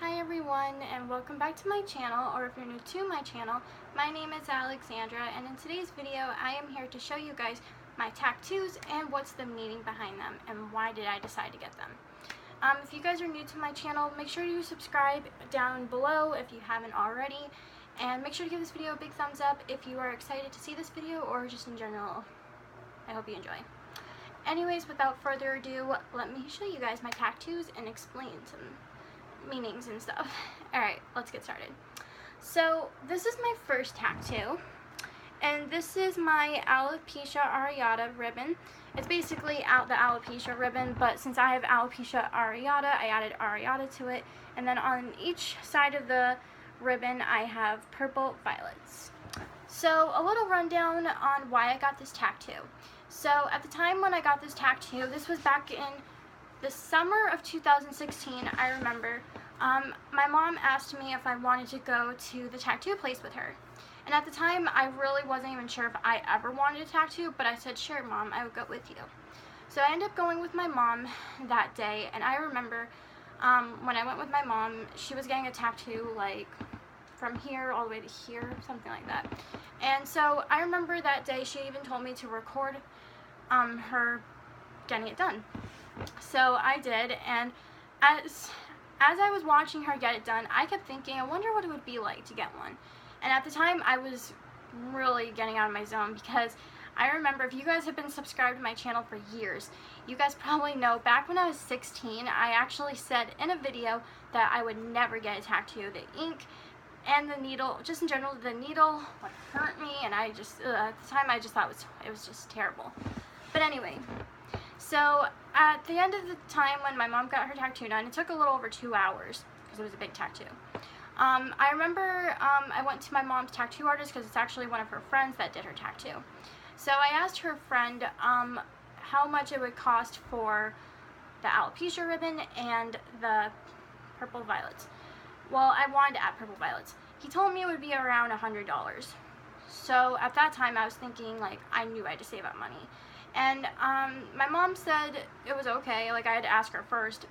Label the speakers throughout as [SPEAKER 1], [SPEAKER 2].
[SPEAKER 1] Hi everyone, and welcome back to my channel, or if you're new to my channel, my name is Alexandra, and in today's video I am here to show you guys my tattoos and what's the meaning behind them and why did I decide to get them. If you guys are new to my channel, make sure you subscribe down below if you haven't already, and make sure to give this video a big thumbs up if you are excited to see this video or just in general. I hope you enjoy. Anyways, without further ado, let me show you guys my tattoos and explain some meanings and stuff. Alright, let's get started. So, this is my first tattoo, and this is my alopecia areata ribbon. It's basically the alopecia ribbon, but since I have alopecia areata, I added areata to it, and then on each side of the ribbon I have purple violets. So, a little rundown on why I got this tattoo. So, at the time when I got this tattoo, this was back in the summer of 2016, I remember, my mom asked me if I wanted to go to the tattoo place with her. And at the time, I really wasn't even sure if I ever wanted a tattoo, but I said, sure, Mom, I would go with you. So I ended up going with my mom that day, and I remember when I went with my mom, she was getting a tattoo, like, from here all the way to here, something like that. And so I remember that day, she even told me to record her getting it done. So I did, and as I was watching her get it done, I kept thinking, I wonder what it would be like to get one. And at the time, I was really getting out of my zone, because I remember, if you guys have been subscribed to my channel for years, you guys probably know, back when I was 16, I actually said in a video that I would never get a tattoo. The ink and the needle, just in general, the needle would hurt me, and I just, at the time, I just thought it was just terrible. But anyway, so at the end of the time when my mom got her tattoo done, it took a little over 2 hours because it was a big tattoo. I remember I went to my mom's tattoo artist because it's actually one of her friends that did her tattoo. So I asked her friend how much it would cost for the alopecia ribbon and the purple violets. Well, I wanted to add purple violets. He told me it would be around $100. So at that time I was thinking, like, I knew I had to save up money. And my mom said it was okay, like I had to ask her first,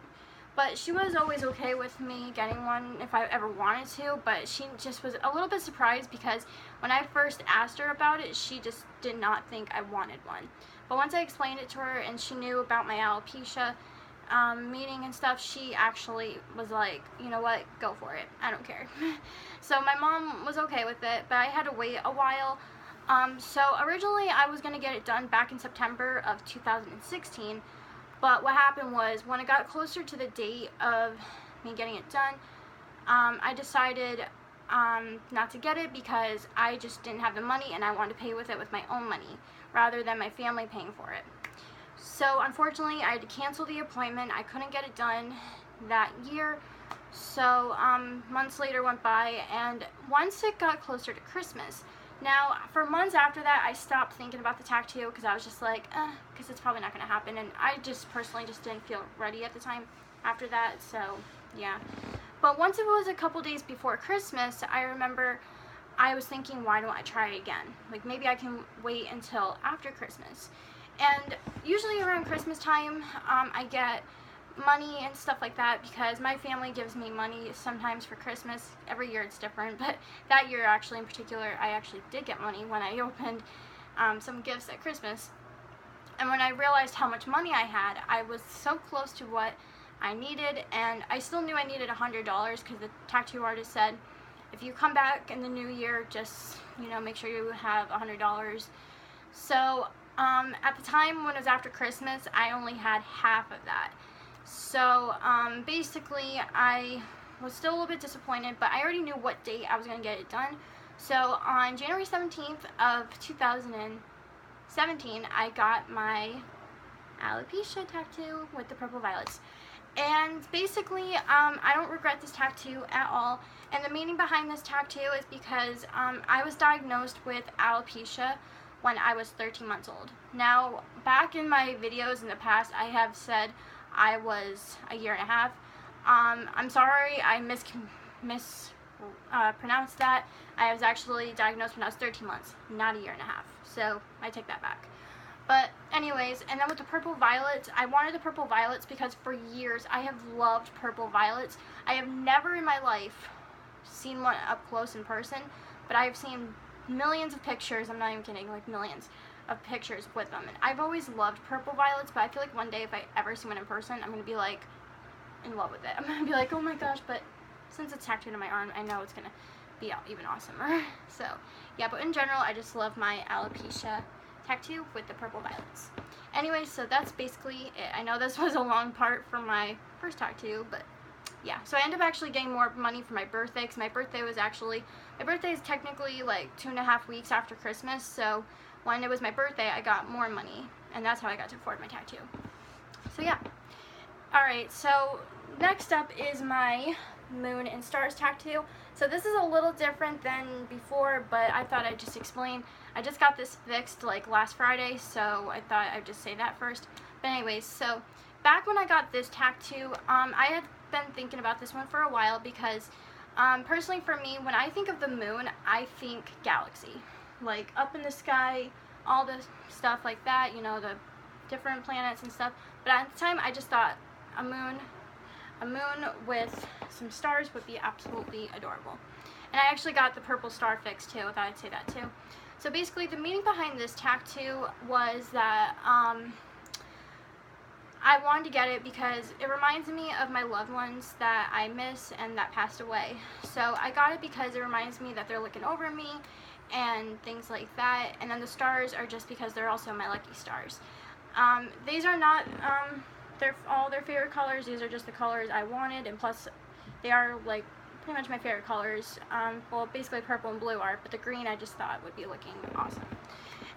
[SPEAKER 1] but she was always okay with me getting one if I ever wanted to, but she just was a little bit surprised because when I first asked her about it, she just did not think I wanted one. But once I explained it to her and she knew about my alopecia meeting and stuff, she actually was like, you know what, go for it, I don't care. So my mom was okay with it, but I had to wait a while. So originally I was going to get it done back in September of 2016, but what happened was when it got closer to the date of me getting it done, I decided not to get it because I just didn't have the money and I wanted to pay with it with my own money rather than my family paying for it. So unfortunately I had to cancel the appointment. I couldn't get it done that year. So months later went by, and once it got closer to Christmas, now, for months after that, I stopped thinking about the tattoo because I was just like, because it's probably not going to happen, and I just personally just didn't feel ready at the time after that, so, yeah. But once it was a couple days before Christmas, I remember I was thinking, why don't I try it again? Like, maybe I can wait until after Christmas. And usually around Christmas time, I get money and stuff like that because my family gives me money sometimes for Christmas. Every year it's different, but that year actually in particular I actually did get money when I opened some gifts at Christmas. And when I realized how much money I had, I was so close to what I needed, and I still knew I needed $100 because the tattoo artist said, if you come back in the new year, just, you know, make sure you have $100. So at the time when it was after Christmas, I only had half of that. So basically I was still a little bit disappointed, but I already knew what date I was going to get it done. So on January 17th of 2017, I got my alopecia tattoo with the purple violets. And basically, I don't regret this tattoo at all. And the meaning behind this tattoo is because I was diagnosed with alopecia when I was 13 months old. Now, back in my videos in the past, I have said I was a year and a half. I'm sorry, I mispronounced that. I was actually diagnosed when I was 13 months, not a year and a half. So I take that back. But anyways, and then with the purple violets, I wanted the purple violets because for years I have loved purple violets. I have never in my life seen one up close in person, but I have seen millions of pictures, I'm not even kidding, like millions of pictures with them. And I've always loved purple violets, but I feel like one day if I ever see one in person, I'm going to be like in love with it. I'm going to be like, oh my gosh, but since it's tattooed on my arm, I know it's going to be even awesomer. So yeah, but in general, I just love my alopecia tattoo with the purple violets. Anyway, so that's basically it. I know this was a long part for my first tattoo, but yeah. So I ended up actually getting more money for my birthday, because my birthday is technically like 2.5 weeks after Christmas, so when it was my birthday, I got more money, and that's how I got to afford my tattoo. So yeah. Alright, so next up is my moon and stars tattoo. So this is a little different than before, but I thought I'd just explain. I just got this fixed like last Friday, so I thought I'd just say that first. But anyways, so back when I got this tattoo, I had been thinking about this one for a while because personally for me, when I think of the moon, I think galaxy. Like up in the sky, all the stuff like that, you know, the different planets and stuff. But at the time, I just thought a moon with some stars would be absolutely adorable. And I actually got the purple star fixed too. I thought I'd say that too. So basically, the meaning behind this tattoo was that I wanted to get it because it reminds me of my loved ones that I miss and that passed away. So I got it because it reminds me that they're looking over me and things like that. And then the stars are just because they're also my lucky stars. These are not they're all their favorite colors. These are just the colors I wanted, and plus they are like pretty much my favorite colors. Well, basically purple and blue are, but the green I just thought would be looking awesome.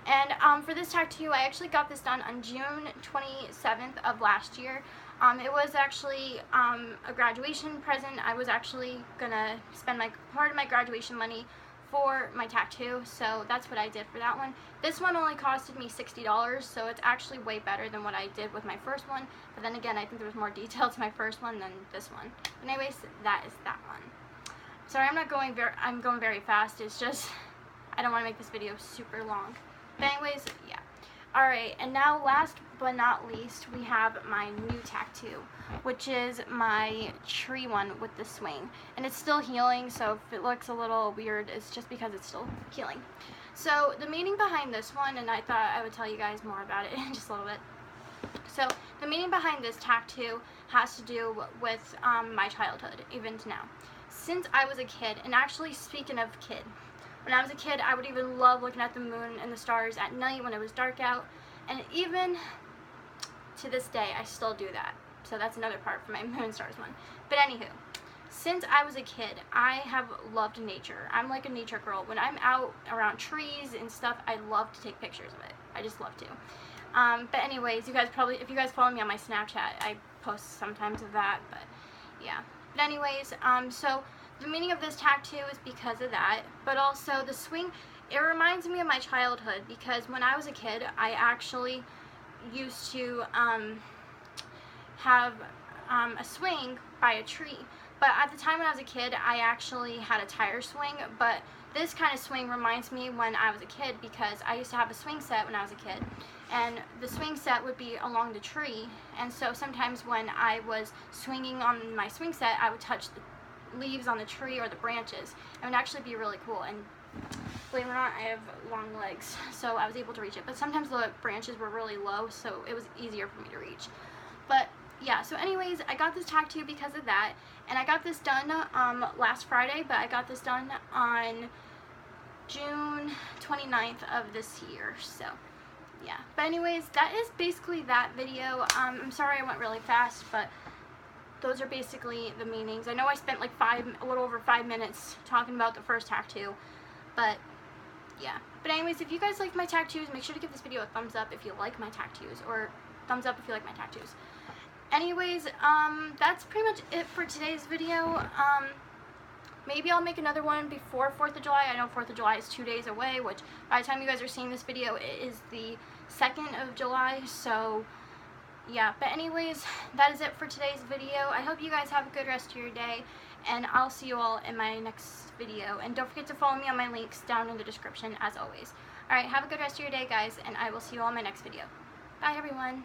[SPEAKER 1] And for this tattoo, I actually got this done on June 27th of last year. It was actually a graduation present. I was actually gonna spend part of my graduation money for my tattoo, so that's what I did for that one. This one only costed me $60, so it's actually way better than what I did with my first one, but then again, I think there was more detail to my first one than this one. But anyways, that is that one. Sorry, I'm going very fast. It's just I don't want to make this video super long. But anyways, yeah. Alright, and now last but not least, we have my new tattoo, which is my tree one with the swing. And it's still healing, so if it looks a little weird, it's just because it's still healing. So the meaning behind this one, and I thought I would tell you guys more about it in just a little bit. So the meaning behind this tattoo has to do with my childhood, even to now. Since I was a kid, and actually speaking of kid, when I was a kid, I would even love looking at the moon and the stars at night when it was dark out. And even to this day, I still do that. So that's another part for my moon and stars one. But anywho, since I was a kid, I have loved nature. I'm like a nature girl. When I'm out around trees and stuff, I love to take pictures of it. I just love to. But anyways, if you guys follow me on my Snapchat, I post sometimes of that. But yeah. But anyways, so the meaning of this tattoo is because of that, but also the swing, it reminds me of my childhood because when I was a kid, I actually used to have a swing by a tree. But at the time when I was a kid, I actually had a tire swing, but this kind of swing reminds me when I was a kid because I used to have a swing set when I was a kid, and the swing set would be along the tree, and so sometimes when I was swinging on my swing set, I would touch the leaves on the tree or the branches. It would actually be really cool, and believe it or not, I have long legs, so I was able to reach it. But sometimes the branches were really low, so it was easier for me to reach. But yeah, so anyways, I got this tattoo because of that, and I got this done last Friday, but I got this done on June 29th of this year, so yeah. But anyways, that is basically that video. I'm sorry I went really fast, but those are basically the meanings. I know I spent like a little over 5 minutes talking about the first tattoo, but yeah. But anyways, if you guys like my tattoos, make sure to give this video a thumbs up if you like my tattoos, or thumbs up if you like my tattoos. Anyways, that's pretty much it for today's video. Maybe I'll make another one before 4th of July. I know 4th of July is 2 days away, which by the time you guys are seeing this video, it is the 2nd of July, so yeah. But anyways, that is it for today's video. I hope you guys have a good rest of your day, and I'll see you all in my next video. And don't forget to follow me on my links down in the description, as always. Alright, have a good rest of your day, guys, and I will see you all in my next video. Bye, everyone.